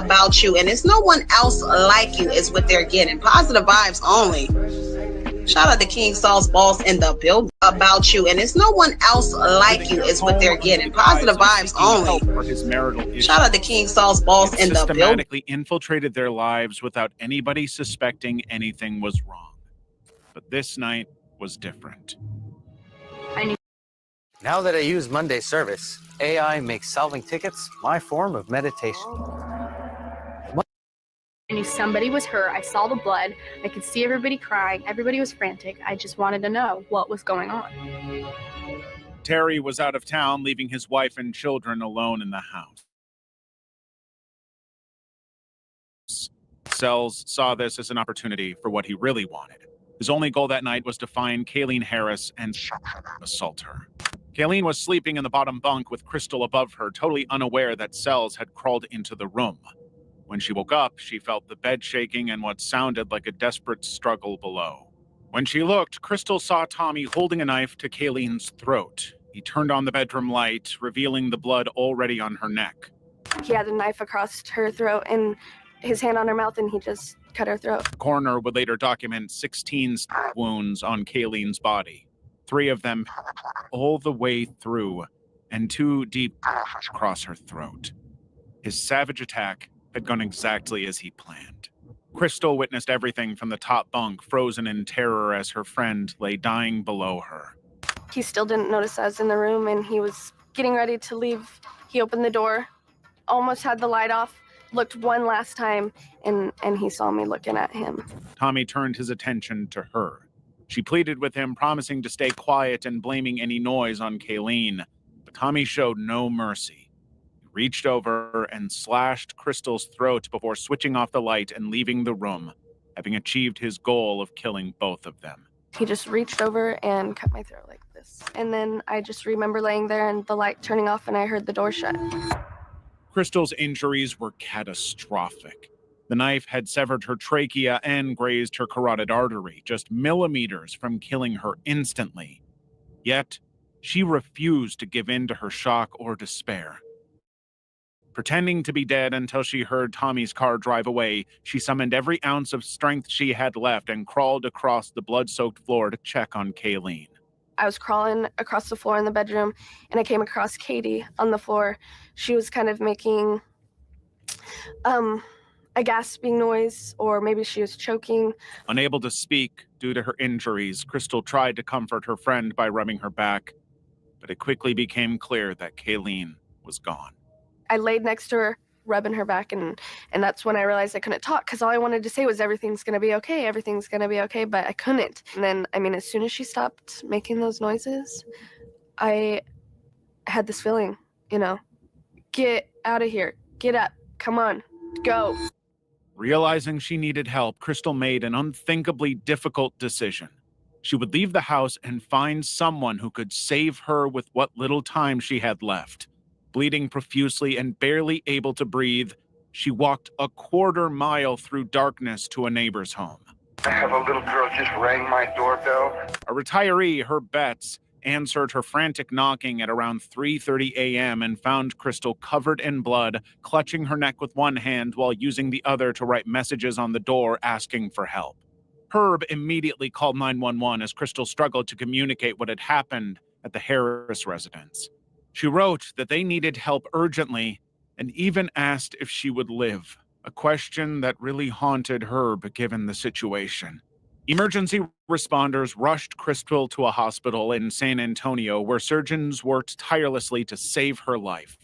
about you, and it's no one else like you is what they're getting. Positive vibes only. Shout out to King Saul's boss in the build about you, and it's no one else like you is what they're getting. Positive vibes only. For his marital issues. Shout out to King Saul's boss in the build. Systematically infiltrated their lives without anybody suspecting anything was wrong. But this night was different. Now that I use Monday service, AI makes solving tickets my form of meditation. I knew somebody was hurt. I saw the blood. I could see everybody crying. Everybody was frantic. I just wanted to know what was going on. Terry was out of town, leaving his wife and children alone in the house. Sells saw this as an opportunity for what he really wanted. His only goal that night was to find Kayleen Harris and assault her. Kayleen was sleeping in the bottom bunk with Crystal above her, totally unaware that Sells had crawled into the room. When she woke up, she felt the bed shaking and what sounded like a desperate struggle below. When she looked, Crystal saw Tommy holding a knife to Kayleen's throat. He turned on the bedroom light, revealing the blood already on her neck. He had a knife across her throat and his hand on her mouth, and he just cut her throat. The coroner would later document 16 wounds on Kayleen's body, 3 of them all the way through, and 2 deep across her throat. His savage attack had gone exactly as he planned. Crystal witnessed everything from the top bunk, frozen in terror as her friend lay dying below her. He still didn't notice I was in the room, and he was getting ready to leave. He opened the door, almost had the light off, looked one last time, and he saw me looking at him. Tommy turned his attention to her. She pleaded with him, promising to stay quiet and blaming any noise on Kayleen. But Tommy showed no mercy. He reached over and slashed Crystal's throat before switching off the light and leaving the room, having achieved his goal of killing both of them. He just reached over and cut my throat like this. And then I just remember laying there and the light turning off and I heard the door shut. Crystal's injuries were catastrophic. The knife had severed her trachea and grazed her carotid artery, just millimeters from killing her instantly. Yet, she refused to give in to her shock or despair. Pretending to be dead until she heard Tommy's car drive away, she summoned every ounce of strength she had left and crawled across the blood-soaked floor to check on Kayleen. I was crawling across the floor in the bedroom, and I came across Katie on the floor. She was kind of making a gasping noise, or maybe she was choking. Unable to speak due to her injuries, Crystal tried to comfort her friend by rubbing her back, but it quickly became clear that Kayleen was gone. I laid next to her, rubbing her back, and that's when I realized I couldn't talk, because all I wanted to say was everything's going to be okay, everything's going to be okay, but I couldn't. And then, as soon as she stopped making those noises, I had this feeling, get out of here, get up, come on, go. Realizing she needed help, Crystal made an unthinkably difficult decision. She would leave the house and find someone who could save her with what little time she had left. Bleeding profusely and barely able to breathe, she walked a quarter-mile through darkness to a neighbor's home. I have a little girl just rang my doorbell. A retiree, Herb Betts, answered her frantic knocking at around 3:30 a.m. and found Crystal covered in blood, clutching her neck with one hand while using the other to write messages on the door asking for help. Herb immediately called 911 as Crystal struggled to communicate what had happened at the Harris residence. She wrote that they needed help urgently and even asked if she would live, a question that really haunted Herb given the situation. Emergency responders rushed Crystal to a hospital in San Antonio where surgeons worked tirelessly to save her life.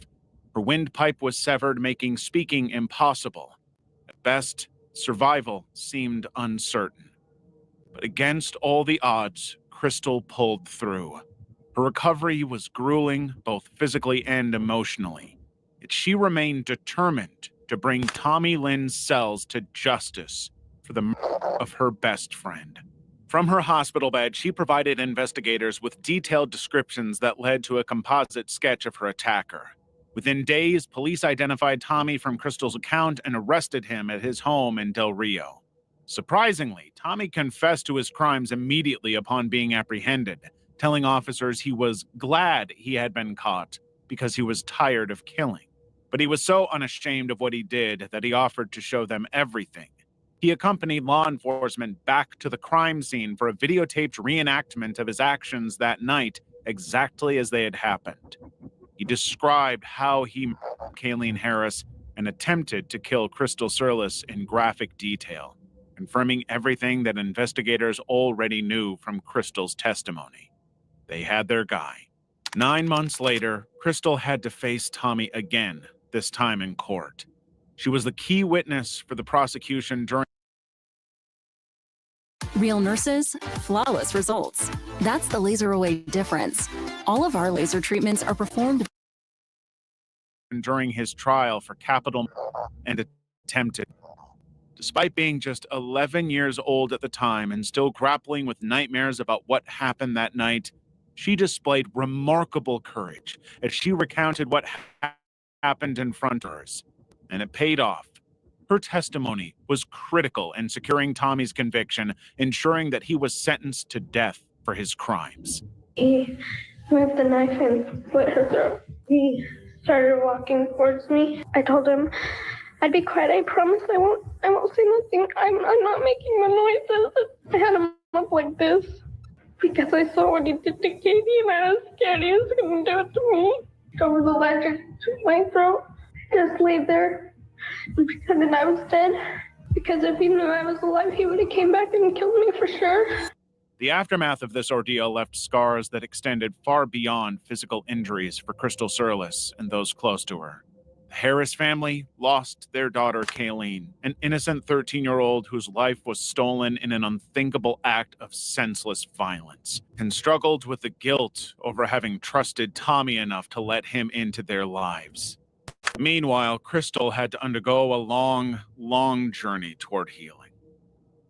Her windpipe was severed, making speaking impossible. At best, survival seemed uncertain. But against all the odds, Crystal pulled through. Her recovery was grueling, both physically and emotionally. Yet she remained determined to bring Tommy Lynn Sells to justice for the murder of her best friend. From her hospital bed, she provided investigators with detailed descriptions that led to a composite sketch of her attacker. Within days, police identified Tommy from Crystal's account and arrested him at his home in Del Rio. Surprisingly, Tommy confessed to his crimes immediately upon being apprehended, telling officers he was glad he had been caught because he was tired of killing. But he was so unashamed of what he did that he offered to show them everything. He accompanied law enforcement back to the crime scene for a videotaped reenactment of his actions that night, exactly as they had happened. He described how he murdered Kayleen Harris and attempted to kill Crystal Surlis in graphic detail, confirming everything that investigators already knew from Crystal's testimony. They had their guy. 9 months later, Crystal had to face Tommy again, this time in court. She was the key witness for the prosecution during Real nurses, flawless results. That's the Laser Away difference. All of our laser treatments are performed during his trial for capital and attempted. Despite being just 11 years old at the time and still grappling with nightmares about what happened that night, she displayed remarkable courage as she recounted what happened in front of us, and it paid off. Her testimony was critical in securing Tommy's conviction, ensuring that he was sentenced to death for his crimes. He moved the knife and slit her throat. He started walking towards me. I told him I'd be quiet. I promise I won't say nothing. I'm not making the noises. I had him up like this because I saw what he did to Katie and I was scared he was going to do it to me. Over the ledge to my throat. Just laid there and pretended I was dead. Because if he knew I was alive, he would have came back and killed me for sure. The aftermath of this ordeal left scars that extended far beyond physical injuries for Crystal Surlis and those close to her. The Harris family lost their daughter, Kayleen, an innocent 13-year-old whose life was stolen in an unthinkable act of senseless violence, and struggled with the guilt over having trusted Tommy enough to let him into their lives. Meanwhile, Crystal had to undergo a long, long journey toward healing.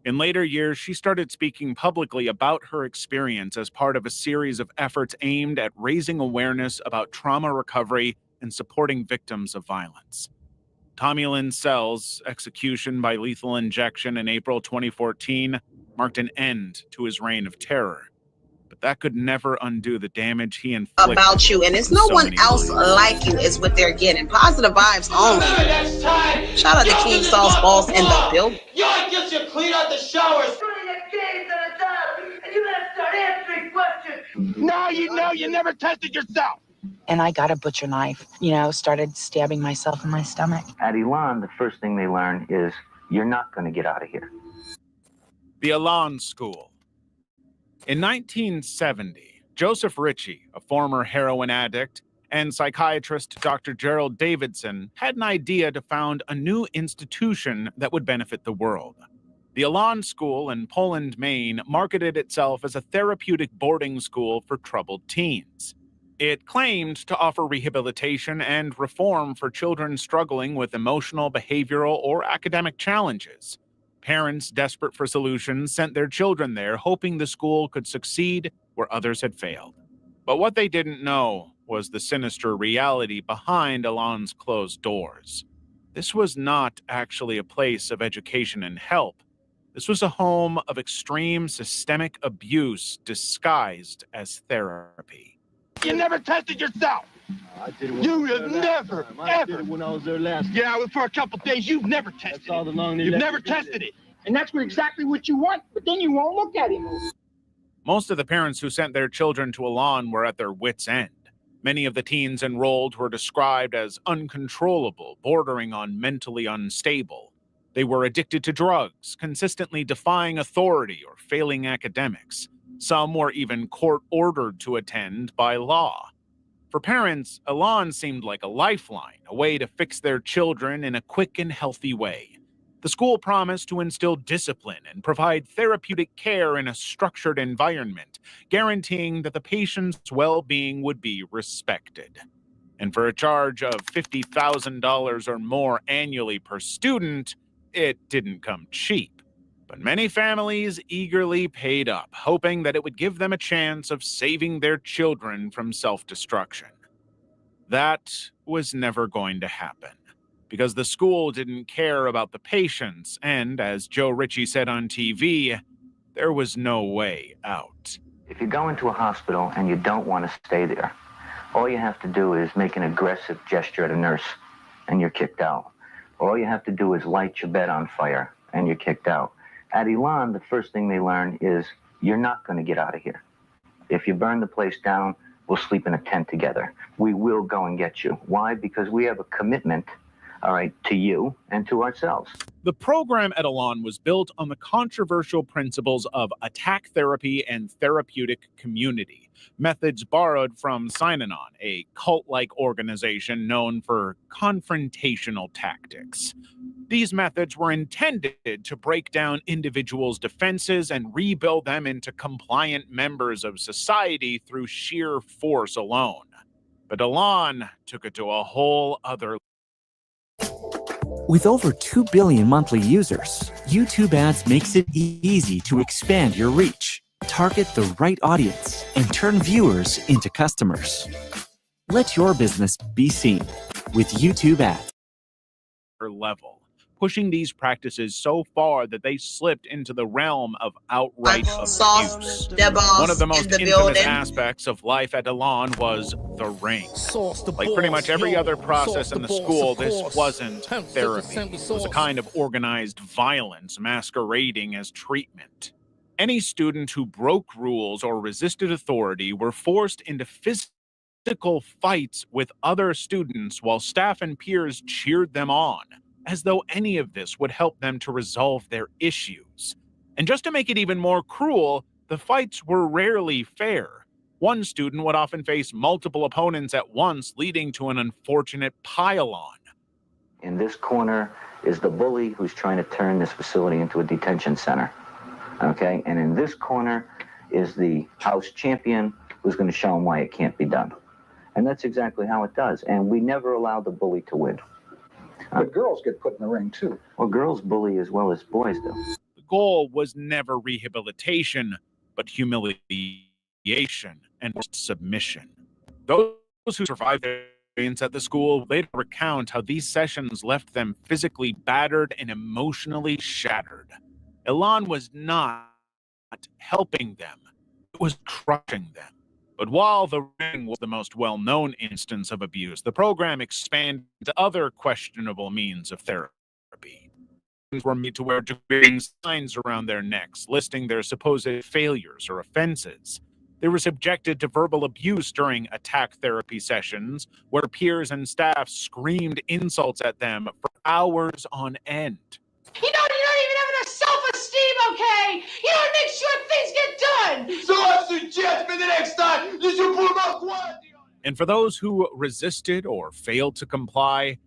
In later years, she started speaking publicly about her experience as part of a series of efforts aimed at raising awareness about trauma recovery and supporting victims of violence. Tommy Lynn Sell's execution by lethal injection in April 2014 marked an end to his reign of terror. But that could never undo the damage he inflicted about you, and it's no one else like you is what they're getting. Positive vibes only. Shout out to King Saul's Balls in the building. Yo, I guess you clean out the showers. Now you know you never tested yourself. And I got a butcher knife, started stabbing myself in my stomach. At Elan, the first thing they learn is you're not going to get out of here. The Elan School. In 1970, Joseph Ritchie, a former heroin addict, and psychiatrist Dr. Gerald Davidson had an idea to found a new institution that would benefit the world. The Elan School in Poland, Maine, marketed itself as a therapeutic boarding school for troubled teens. It claimed to offer rehabilitation and reform for children struggling with emotional, behavioral, or academic challenges. Parents desperate for solutions sent their children there, hoping the school could succeed where others had failed. But what they didn't know was the sinister reality behind Elan's closed doors. This was not actually a place of education and help. This was a home of extreme systemic abuse disguised as therapy. You never tested yourself. You have never, ever. When I was there last. Yeah, well, for a couple days, you've never tested it. You've never tested it. And that's exactly what you want, but then you won't look at him. Most of the parents who sent their children to Elan were at their wits' end. Many of the teens enrolled were described as uncontrollable, bordering on mentally unstable. They were addicted to drugs, consistently defying authority or failing academics. Some were even court-ordered to attend by law. For parents, Elan seemed like a lifeline, a way to fix their children in a quick and healthy way. The school promised to instill discipline and provide therapeutic care in a structured environment, guaranteeing that the patient's well-being would be respected. And for a charge of $50,000 or more annually per student, it didn't come cheap. But many families eagerly paid up, hoping that it would give them a chance of saving their children from self-destruction. That was never going to happen, because the school didn't care about the patients, and as Joe Ritchie said on TV, there was no way out. If you go into a hospital and you don't want to stay there, all you have to do is make an aggressive gesture at a nurse, and you're kicked out. All you have to do is light your bed on fire, and you're kicked out. At Elan, the first thing they learn is you're not going to get out of here. If you burn the place down, we'll sleep in a tent together. We will go and get you. Why? Because we have a commitment, all right, to you and to ourselves. The program at Elan was built on the controversial principles of attack therapy and therapeutic community, methods borrowed from Synanon, a cult-like organization known for confrontational tactics. These methods were intended to break down individuals' defenses and rebuild them into compliant members of society through sheer force alone. But Elan took it to a whole other level. With over 2 billion monthly users, YouTube Ads makes it easy to expand your reach, target the right audience, and turn viewers into customers. Let your business be seen with YouTube Ads. Level, pushing these practices so far that they slipped into the realm of outright abuse. One of the most infamous aspects of life at Elan was the ring. Like pretty much every other process in the school, this wasn't therapy. It was a kind of organized violence masquerading as treatment. Any student who broke rules or resisted authority were forced into physical fights with other students while staff and peers cheered them on, as though any of this would help them to resolve their issues. And just to make it even more cruel, the fights were rarely fair. One student would often face multiple opponents at once, leading to an unfortunate pile-on. In this corner is the bully who's trying to turn this facility into a detention center. Okay? And in this corner is the house champion who's going to show him why it can't be done. And that's exactly how it does. And we never allow the bully to win. But girls get put in the ring, too. Well, girls bully as well as boys do. The goal was never rehabilitation, but humiliation and submission. Those who survived their experience at the school later recount how these sessions left them physically battered and emotionally shattered. Elan was not helping them. It was crushing them. But while the ring was the most well-known instance of abuse, the program expanded to other questionable means of therapy. Students were made to wear degrading signs around their necks, listing their supposed failures or offenses. They were subjected to verbal abuse during attack therapy sessions, where peers and staff screamed insults at them for hours on end. You don't even have enough self-esteem, okay? You don't make sure things get done. So I suggest for the next time you should put my guardia. And for those who resisted or failed to comply,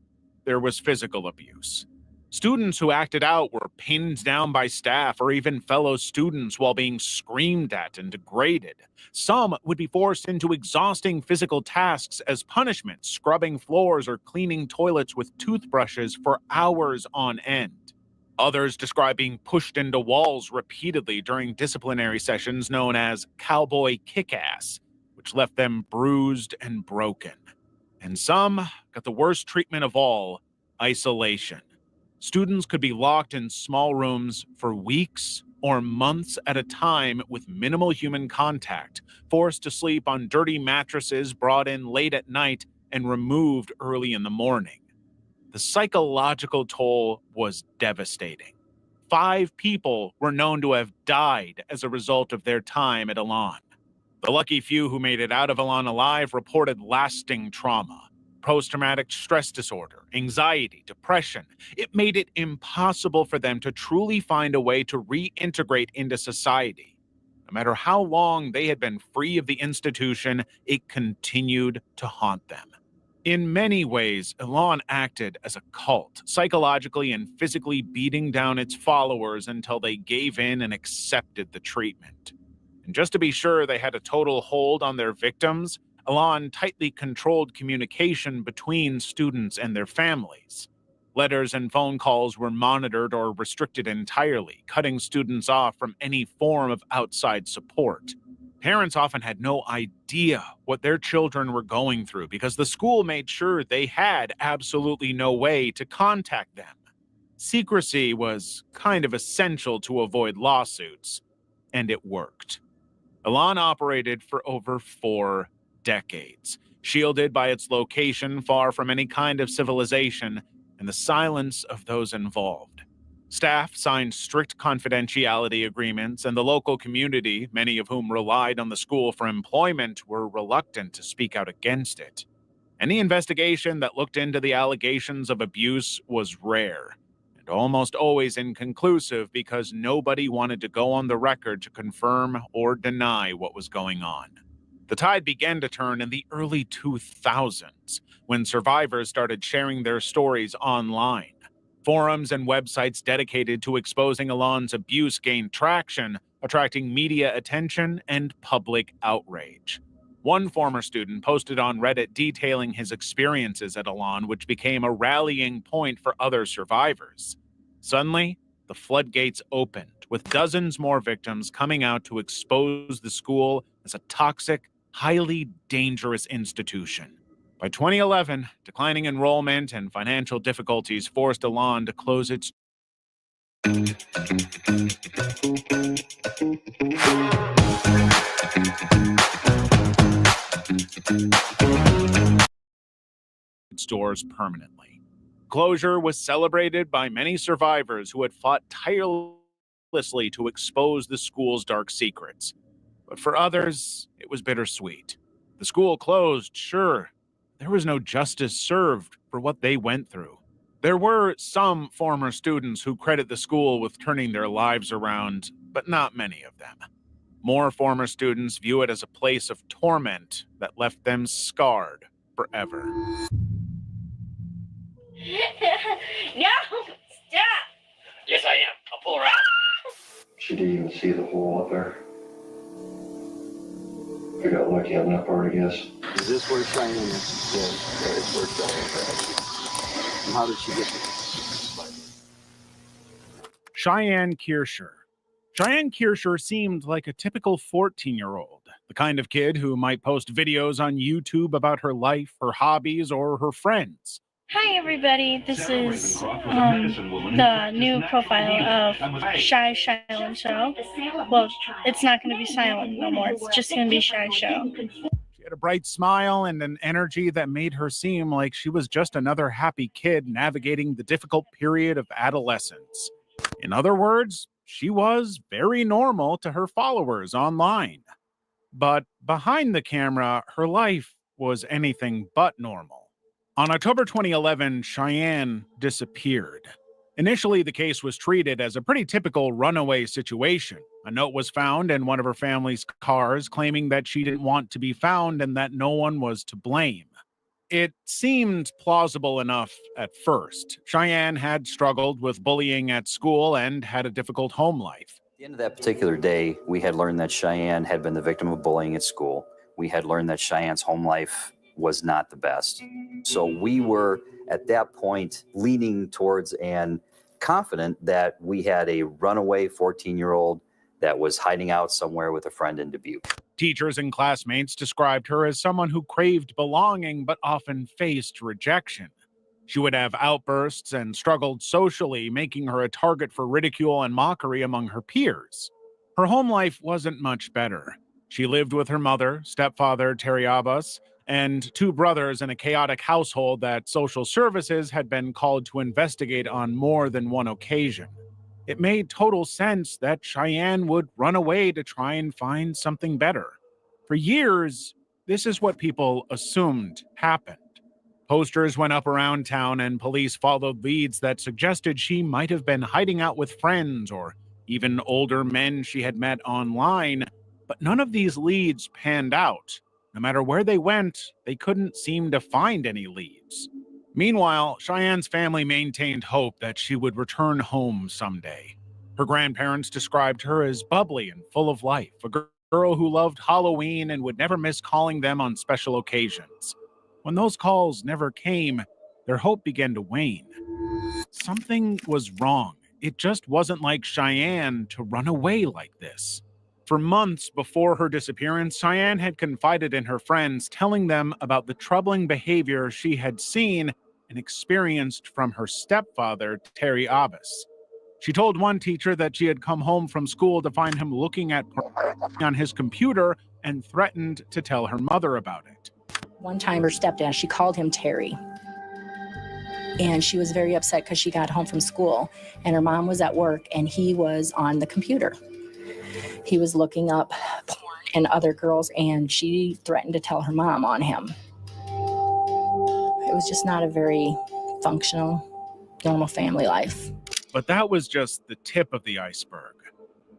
there was physical abuse. Students who acted out were pinned down by staff or even fellow students while being screamed at and degraded. Some would be forced into exhausting physical tasks as punishment, scrubbing floors or cleaning toilets with toothbrushes for hours on end. Others describe being pushed into walls repeatedly during disciplinary sessions known as cowboy kick-ass, which left them bruised and broken. And some got the worst treatment of all, isolation. Students could be locked in small rooms for weeks or months at a time with minimal human contact, forced to sleep on dirty mattresses brought in late at night and removed early in the morning. The psychological toll was devastating. 5 people were known to have died as a result of their time at Elan. The lucky few who made it out of Elan alive reported lasting trauma, post-traumatic stress disorder, anxiety, depression. It made it impossible for them to truly find a way to reintegrate into society. No matter how long they had been free of the institution, it continued to haunt them. In many ways, Elan acted as a cult, psychologically and physically beating down its followers until they gave in and accepted the treatment. And just to be sure they had a total hold on their victims, Elan tightly controlled communication between students and their families. Letters and phone calls were monitored or restricted entirely, cutting students off from any form of outside support. Parents often had no idea what their children were going through because the school made sure they had absolutely no way to contact them. Secrecy was kind of essential to avoid lawsuits, and it worked. Elan operated for over 4 decades, shielded by its location far from any kind of civilization and the silence of those involved. Staff signed strict confidentiality agreements, and the local community, many of whom relied on the school for employment, were reluctant to speak out against it. Any investigation that looked into the allegations of abuse was rare, and almost always inconclusive because nobody wanted to go on the record to confirm or deny what was going on. The tide began to turn in the early 2000s, when survivors started sharing their stories online. Forums and websites dedicated to exposing Alon's abuse gained traction, attracting media attention and public outrage. One former student posted on Reddit detailing his experiences at Alon, which became a rallying point for other survivors. Suddenly, the floodgates opened, with dozens more victims coming out to expose the school as a toxic, highly dangerous institution. By 2011, declining enrollment and financial difficulties forced Alon to close its doors permanently. Closure was celebrated by many survivors who had fought tirelessly to expose the school's dark secrets. But for others, it was bittersweet. The school closed, sure. There was no justice served for what they went through. There were some former students who credit the school with turning their lives around, but not many of them. More former students view it as a place of torment that left them scarred forever. No! Stop! Yes, I am. I'll pull her out. She didn't even see the hole up there. I got lucky on that part, I guess. Is this where Cheyenne is? Yes, that is where Cheyenne is. And how did she get there? Cheyenne Kirschner. Cheyenne Kirschner seemed like a typical 14-year-old, the kind of kid who might post videos on YouTube about her life, her hobbies, or her friends. Hi everybody, this is the new profile of Shy Silent Show. Well, it's not going to be silent no more, it's just going to be Shy Show. She had a bright smile and an energy that made her seem like she was just another happy kid navigating the difficult period of adolescence. In other words, she was very normal to her followers online. But behind the camera, her life was anything but normal. On October 2011, Cheyenne disappeared. Initially, the case was treated as a pretty typical runaway situation. A note was found in one of her family's cars claiming that she didn't want to be found and that no one was to blame. It seemed plausible enough at first. Cheyenne had struggled with bullying at school and had a difficult home life. At the end of that particular day, we had learned that Cheyenne had been the victim of bullying at school. We had learned that Cheyenne's home life was not the best. So we were at that point leaning towards and confident that we had a runaway 14-year-old that was hiding out somewhere with a friend in Dubuque. Teachers and classmates described her as someone who craved belonging but often faced rejection. She would have outbursts and struggled socially, making her a target for ridicule and mockery among her peers. Her home life wasn't much better. She lived with her mother, stepfather Terry Abbas, and two brothers in a chaotic household that social services had been called to investigate on more than one occasion. It made total sense that Cheyenne would run away to try and find something better. For years, this is what people assumed happened. Posters went up around town and police followed leads that suggested she might have been hiding out with friends or even older men she had met online, but none of these leads panned out. No matter where they went, they couldn't seem to find any leads. Meanwhile, Cheyenne's family maintained hope that she would return home someday. Her grandparents described her as bubbly and full of life, a girl who loved Halloween and would never miss calling them on special occasions. When those calls never came, their hope began to wane. Something was wrong. It just wasn't like Cheyenne to run away like this. For months before her disappearance, Cheyenne had confided in her friends, telling them about the troubling behavior she had seen and experienced from her stepfather, Terry Abbas. She told one teacher that she had come home from school to find him looking at porn on his computer and threatened to tell her mother about it. One time her stepdad, she called him Terry. And she was very upset because she got home from school and her mom was at work and he was on the computer. He was looking up porn and other girls and she threatened to tell her mom on him. It was just not a very functional, normal family life. But that was just the tip of the iceberg.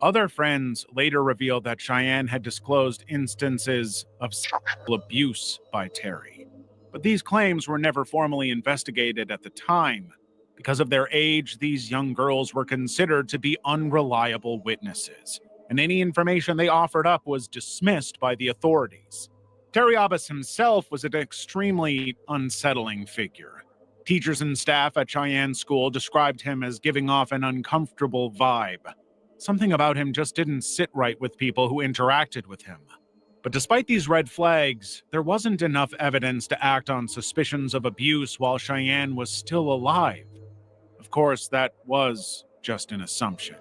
Other friends later revealed that Cheyenne had disclosed instances of sexual abuse by Terry. But these claims were never formally investigated at the time. Because of their age, these young girls were considered to be unreliable witnesses, and any information they offered up was dismissed by the authorities. Terry Abbas himself was an extremely unsettling figure. Teachers and staff at Cheyenne School described him as giving off an uncomfortable vibe. Something about him just didn't sit right with people who interacted with him. But despite these red flags, there wasn't enough evidence to act on suspicions of abuse while Cheyenne was still alive. Of course, that was just an assumption.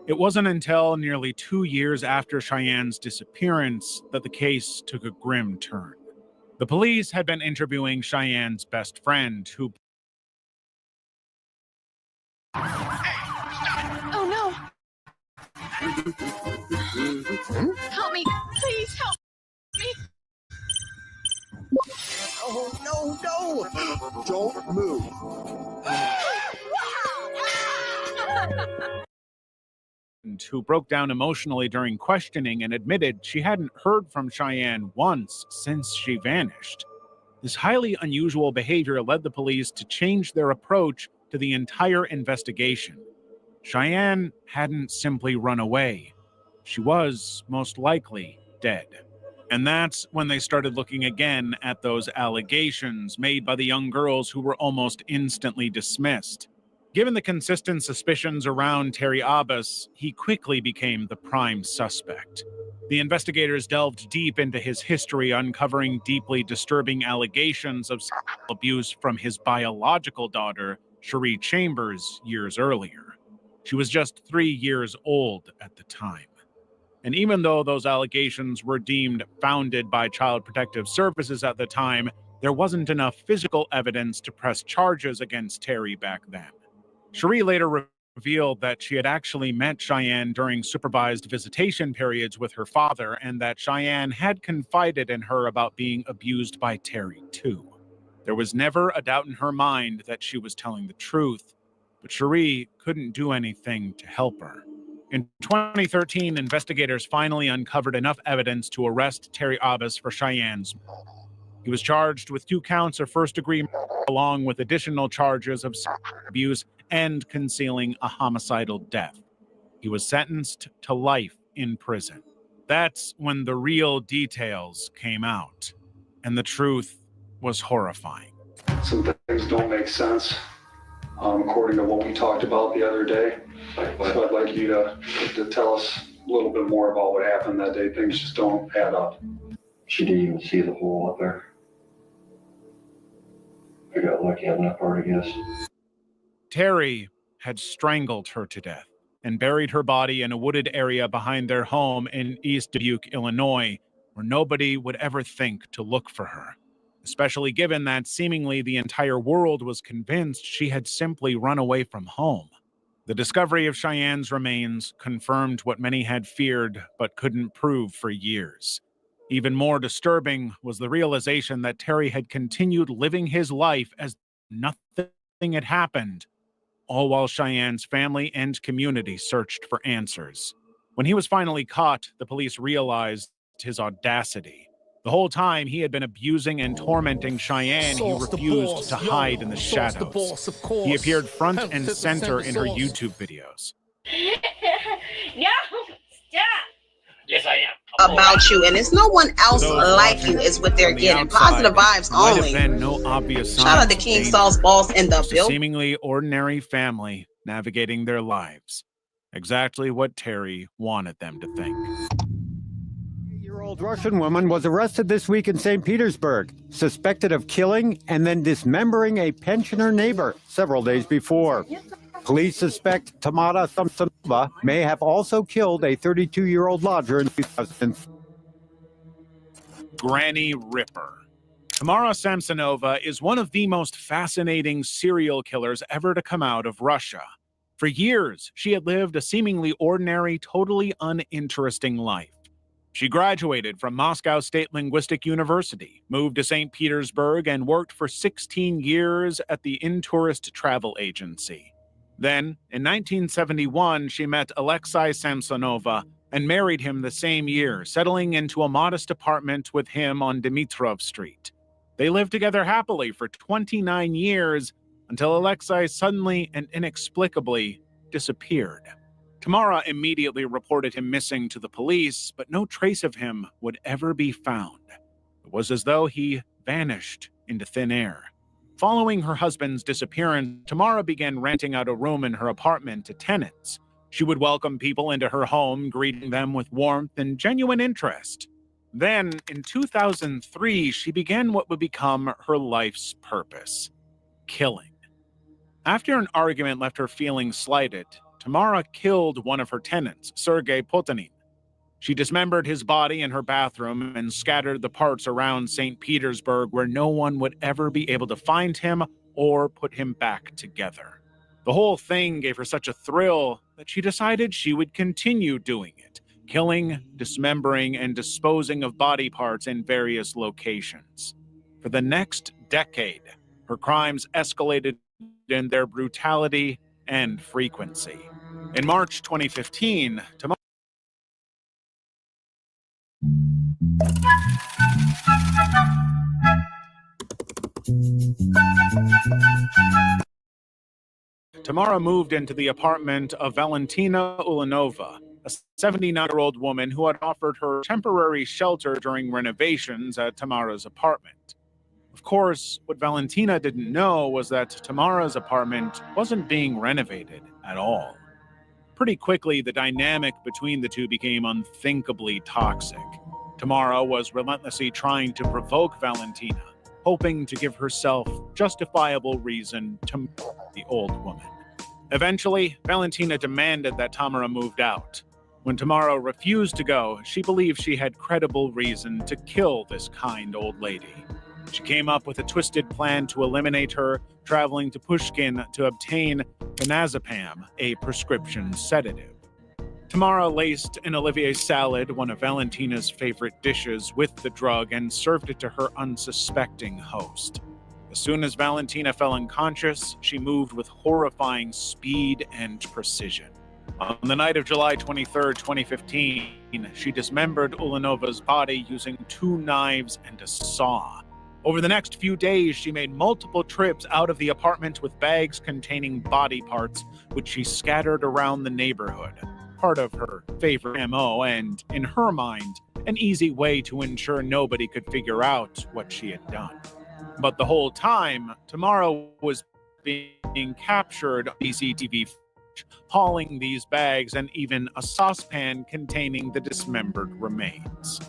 It wasn't until nearly 2 years after Cheyenne's disappearance that the case took a grim turn. The police had been interviewing Cheyenne's best friend, who Oh no! Help me! Please help me! Oh, no! Don't move. who broke down emotionally during questioning and admitted she hadn't heard from Cheyenne once since she vanished. This highly unusual behavior led the police to change their approach to the entire investigation. Cheyenne hadn't simply run away. She was, most likely, dead. And that's when they started looking again at those allegations made by the young girls who were almost instantly dismissed. Given the consistent suspicions around Terry Abbas, he quickly became the prime suspect. The investigators delved deep into his history, uncovering deeply disturbing allegations of sexual abuse from his biological daughter, Cherie Chambers, years earlier. She was just 3 years old at the time. And even though those allegations were deemed founded by Child Protective Services at the time, there wasn't enough physical evidence to press charges against Terry back then. Cherie later revealed that she had actually met Cheyenne during supervised visitation periods with her father, and that Cheyenne had confided in her about being abused by Terry too. There was never a doubt in her mind that she was telling the truth, but Cherie couldn't do anything to help her. In 2013, investigators finally uncovered enough evidence to arrest Terry Abbas for Cheyenne's murder. He was charged with 2 counts of first-degree murder, along with additional charges of sexual abuse and concealing a homicidal death. He was sentenced to life in prison. That's when the real details came out, and the truth was horrifying. Some things don't make sense, according to what we talked about the other day. So I'd like you to tell us a little bit more about what happened that day. Things just don't add up. She didn't even see the hole up there. I got lucky on that part, I guess. Terry had strangled her to death and buried her body in a wooded area behind their home in East Dubuque, Illinois, where nobody would ever think to look for her, especially given that seemingly the entire world was convinced she had simply run away from home. The discovery of Cheyenne's remains confirmed what many had feared but couldn't prove for years. Even more disturbing was the realization that Terry had continued living his life as nothing had happened, all while Cheyenne's family and community searched for answers. When he was finally caught, the police realized his audacity. The whole time he had been abusing and tormenting Cheyenne, he refused to hide in the shadows. He appeared front and center in her YouTube videos. No! Stop! Yes, I am. About you, and it's no one else like you is what they're getting. Positive vibes only. Might have been no obvious Shout out to King Saul's boss in the building. building. Seemingly ordinary family navigating their lives. Exactly what Terry wanted them to think. Year-old Russian woman was arrested this week in St. Petersburg, suspected of killing and then dismembering a pensioner neighbor several days before. Police suspect Tamara Samsonova may have also killed a 32-year-old lodger in 2000. Granny Ripper. Tamara Samsonova is one of the most fascinating serial killers ever to come out of Russia. For years, she had lived a seemingly ordinary, totally uninteresting life. She graduated from Moscow State Linguistic University, moved to St. Petersburg, and worked for 16 years at the Intourist travel agency. Then, in 1971, she met Alexei Samsonova and married him the same year, settling into a modest apartment with him on Dimitrov Street. They lived together happily for 29 years until Alexei suddenly and inexplicably disappeared. Tamara immediately reported him missing to the police, but no trace of him would ever be found. It was as though he vanished into thin air. Following her husband's disappearance, Tamara began renting out a room in her apartment to tenants. She would welcome people into her home, greeting them with warmth and genuine interest. Then, in 2003, she began what would become her life's purpose: killing. After an argument left her feeling slighted, Tamara killed one of her tenants, Sergei Potanin. She dismembered his body in her bathroom and scattered the parts around St. Petersburg where no one would ever be able to find him or put him back together. The whole thing gave her such a thrill that she decided she would continue doing it, killing, dismembering, and disposing of body parts in various locations. For the next decade, her crimes escalated in their brutality and frequency. In March 2015, Tamara moved into the apartment of Valentina Ulanova, a 79-year-old woman who had offered her temporary shelter during renovations at Tamara's apartment. Of course, what Valentina didn't know was that Tamara's apartment wasn't being renovated at all. Pretty quickly, the dynamic between the two became unthinkably toxic. Tamara was relentlessly trying to provoke Valentina, hoping to give herself justifiable reason to murder the old woman. Eventually, Valentina demanded that Tamara moved out. When Tamara refused to go, she believed she had credible reason to kill this kind old lady. She came up with a twisted plan to eliminate her, traveling to Pushkin to obtain clonazepam, a prescription sedative. Tamara laced an Olivier salad, one of Valentina's favorite dishes, with the drug and served it to her unsuspecting host. As soon as Valentina fell unconscious, she moved with horrifying speed and precision. On the night of July 23, 2015, she dismembered Ulanova's body using 2 knives and a saw. Over the next few days, she made multiple trips out of the apartment with bags containing body parts, which she scattered around the neighborhood. Part of her favorite MO, and, in her mind, an easy way to ensure nobody could figure out what she had done. But the whole time, Tamara was being captured on CCTV footage, hauling these bags and even a saucepan containing the dismembered remains.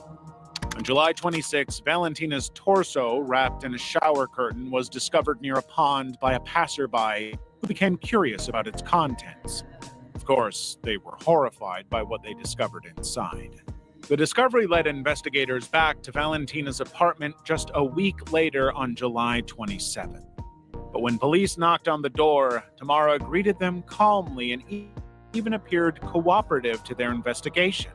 On July 26, Valentina's torso, wrapped in a shower curtain, was discovered near a pond by a passerby who became curious about its contents. Of course, they were horrified by what they discovered inside. The discovery led investigators back to Valentina's apartment just a week later on July 27. But when police knocked on the door, Tamara greeted them calmly and even appeared cooperative to their investigation.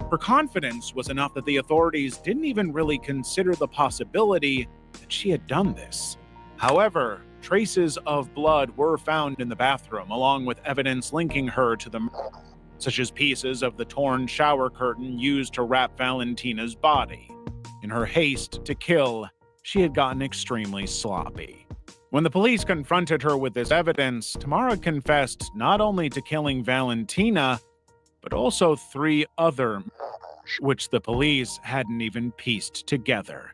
Her confidence was enough that the authorities didn't even really consider the possibility that she had done this. However, traces of blood were found in the bathroom, along with evidence linking her to the murder, such as pieces of the torn shower curtain used to wrap Valentina's body. In her haste to kill, she had gotten extremely sloppy. When the police confronted her with this evidence, Tamara confessed not only to killing Valentina, but also 3 other murders, which the police hadn't even pieced together.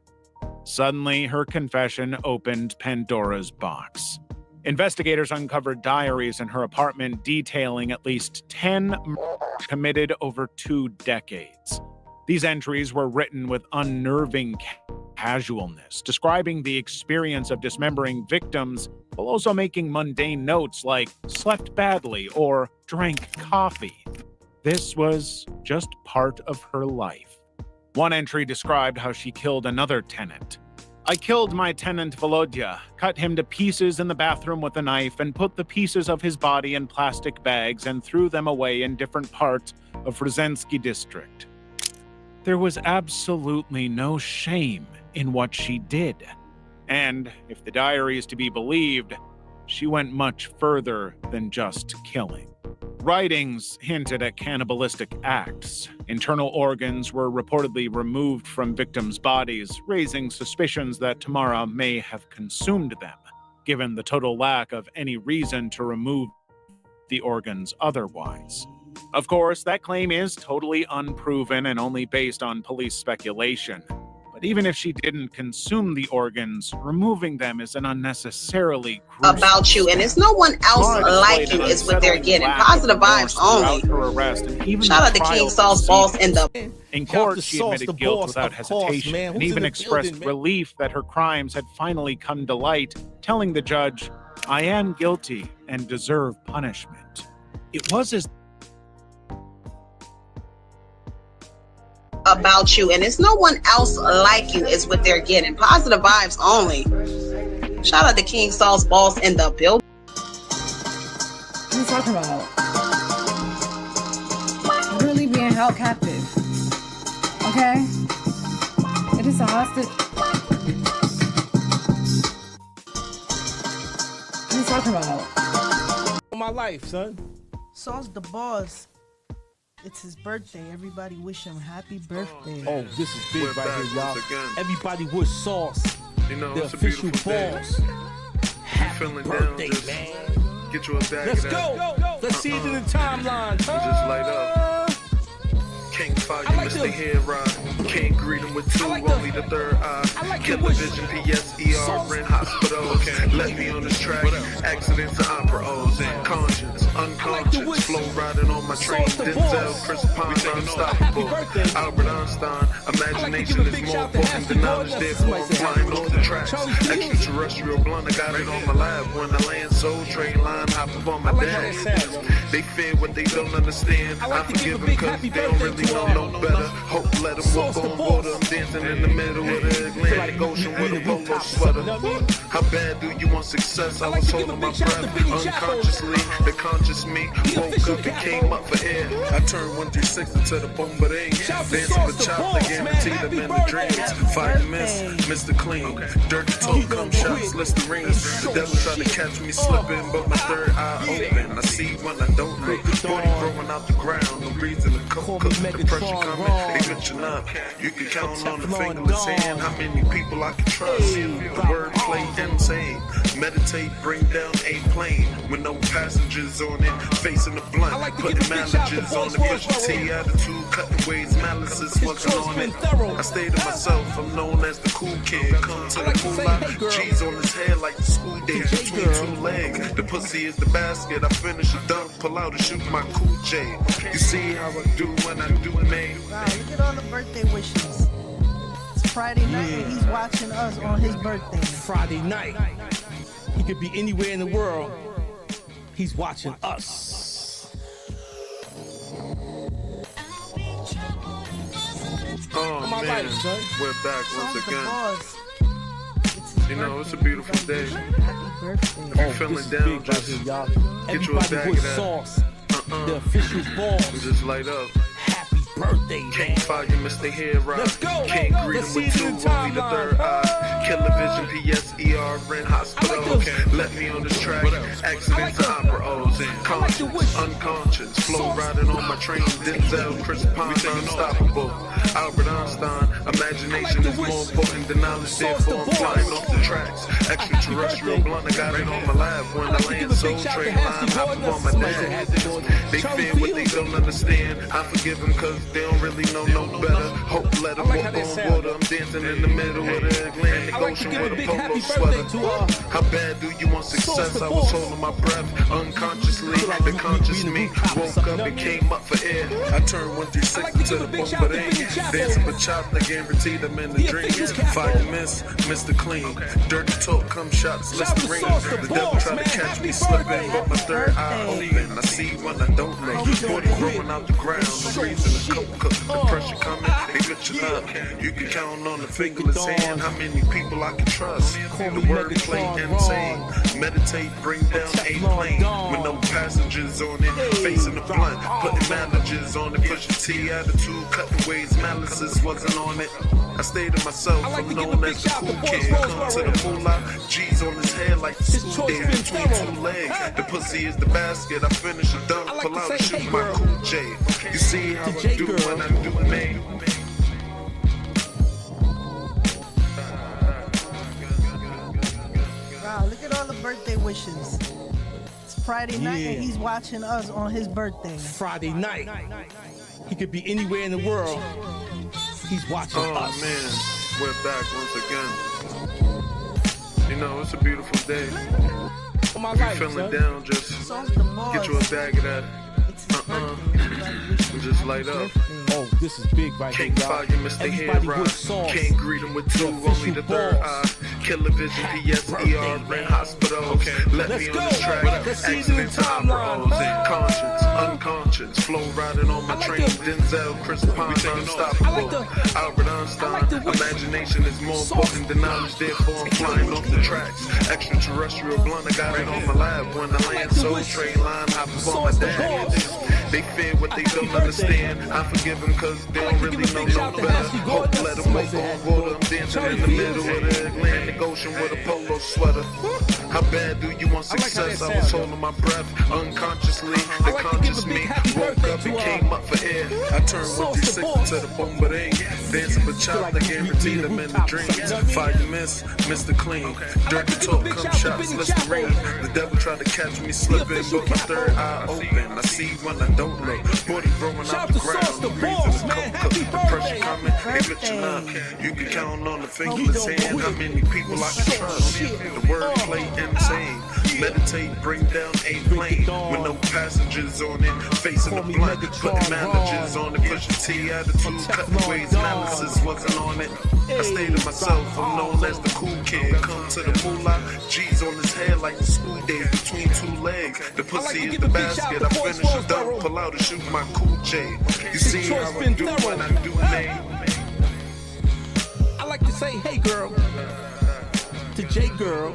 Suddenly, her confession opened Pandora's box. Investigators uncovered diaries in her apartment detailing at least 10 murders committed over 2 decades. These entries were written with unnerving casualness, describing the experience of dismembering victims while also making mundane notes like slept badly or drank coffee. This was just part of her life. One entry described how she killed another tenant. I killed my tenant Volodya, cut him to pieces in the bathroom with a knife, and put the pieces of his body in plastic bags and threw them away in different parts of Frzenski district. There was absolutely no shame in what she did. And, if the diary is to be believed, she went much further than just killing. Writings hinted at cannibalistic acts. Internal organs were reportedly removed from victims' bodies, raising suspicions that Tamara may have consumed them, given the total lack of any reason to remove the organs otherwise. Of course, that claim is totally unproven and only based on police speculation. But even if she didn't consume the organs, removing them is an unnecessarily gruesome about you, and it's no one else like you is what they're getting. Positive vibes only. Her arrest, and even Shout out to King Saul's boss in the... In court, she admitted guilt without hesitation, and even expressed relief that her crimes had finally come to light, telling the judge, "I am guilty and deserve punishment." It was as about you, and it's no one else like you is what they're getting. Positive vibes only. Shout out to King Saul's boss in the building. What are you talking about? I'm really being held captive. Okay? It is a hostage. What are you talking about? My life, son. Saul's the boss. It's his birthday. Everybody wish him happy birthday. Oh, this is big right here, y'all. Everybody wish Sauce, you know, the official boss. Happy birthday, man. Get you a bag. Let's go. Let's see it in the timeline. Just light up. Can't fire you, Mr. Head Ride. Can't greet him with two, only the third eye. Kill the vision, PSER, in hospitals. Let me on this track. Accidents and opera O's. Conscious, unconscious. Flow riding on my train. Denzel, Chris Pine, unstoppable. Albert Einstein. Imagination is more important than knowledge. Therefore, I'm flying off the tracks. Extraterrestrial blunt, I got it on my lap. When I land Soul Train line, hop up on my dad. They fear what they don't understand. I forgive them because they don't really know no better. Hope let them walk on water. I'm dancing in the middle of the Atlantic Ocean with a polo sweater. How bad do you want success? I was holding my breath unconsciously. The conscious me woke up and came up for air. I turned 136 into the bombardier. Dancing with chop, they guarantee them in the dreams. Fight and miss, Mr. Clean. Dirty talk, come shots, Listerines. The devil tried to catch me slipping, but my third eye open. I see when I don't look. Body growing out the ground, no reason to cook. The pressure coming, they mention up. You can count on the fingerless hand how many people I can trust. The wordplay insane. Meditate, bring down a plane with no passengers on it. Facing the blunt, putting managers on the push the T attitude, cutting ways, malices, fucking on it. I stay to myself, I'm known as the cool kid. Come to the cool out, cheese on his head like the school days between two legs. The pussy is the basket, I finish a dunk, pull out and shoot my cool J. You see how I do when I do me. Wow, look at all the birthday wishes. It's Friday night and he's watching us on his birthday. Friday night. He could be anywhere in the world. He's watching us. Oh my man, life, son. We're back once again. You know, it's a beautiful day. Happy birthday. If you're feeling down, just y'all. get you a bag of that. Sauce, the official boss. Just light up. Happy birthday, man. Can't fire you, Mr. Head Ride. Let's go. Can't greet him with two, only the third eye. Kill the vision, PSER, in hospitals. Let me on this track. Accidents and opera O's. Conscious, unconscious. Flow riding on my train. Denzel, Chris Pine, unstoppable. Albert Einstein. Imagination is more important than knowledge. Therefore, I'm flying off the tracks. Extraterrestrial blunt, I got it on my lap. When I land Soul Train line, hop up on my dad. They fear what they don't understand. I forgive them because they don't really know no better. Hope let them walk on water. I'm dancing in the middle of the Atlantic Ocean with a polo sweater. How bad do you want success? I was holding my breath unconsciously. The conscious me woke up and came up for air. I turned 136 into the bombardier. Dancing with chop, I guarantee them in the dreams. Fight and miss, Mr. Clean. Dirty talk, come shot. shots, Listerine. The devil tried to catch me slipping, but my third eye open. I see when I don't know. Booty growing out the ground, the reason the cook, the pressure coming, they get you up. You can count on the fingerless hand how many people I can trust. The wordplay insane. Meditate, bring down a plane with no passengers on it. Facing the blunt, putting managers on it. Push the T attitude, cutting ways, malices wasn't on it. I stayed to myself, I'm known as the cool kid. Come to the moolah, G's on his head like the school day between two legs. The pussy is the basket, I finish a dunk, pull out and shoot my cool J. You see how I do when I do me. Wow, look at all the birthday wishes. It's Friday night and he's watching us on his birthday. Friday night. He could be anywhere in the world. He's watching us. Oh man, we're back once again. You know, it's a beautiful day. If you're feeling down, just get you a bag of that. Just light up. Oh, this is big right here. Can't fire Mr. Head Rock. Can't greet him with two, only the third eye. Killer Vision, PSER, Rent Hospital. Let me on this track. Accident to opera O's. Conscience, unconscious. Flow riding on my train. Denzel, Chris Pine, unstoppable. Albert Einstein. Imagination is more important than knowledge, therefore I'm flying off the tracks. Extraterrestrial blunt, I got it on my lab. When I land, soul train line, hop on my dad. They fear what they don't understand. I forgive them cause they don't really know no better. Hope let them walk on water. I'm dancing in the middle of the Atlantic Ocean with a polo sweater. How bad do you want success? I was holding my breath unconsciously. The conscious me woke up and came up for air. I turned with these six to the bombarding. Dancing with child, I guarantee them in the dreams. Fire miss, Mr. Clean. Dirty talk, come shots, Listerine. The devil tried to catch me slipping, but my third eye open. I see when I don't know. Booty growing out the ground. The reason the pressure coming, they glitching up. You can count on the fingerless hand how many people I can trust. The wordplay insane. Meditate, bring down a plane with no passengers on it. Facing the blunt, putting managers on it. Push the T attitude, cutting ways, malices wasn't on it. I stay to myself, I'm known as the cool kid. Come to the moolah, G's on his head like the school days between two legs. The pussy is the basket, I finish a dunk, pull out and shoot my cool J. You see how I do when I do me. I like to say, hey girl, to J girl.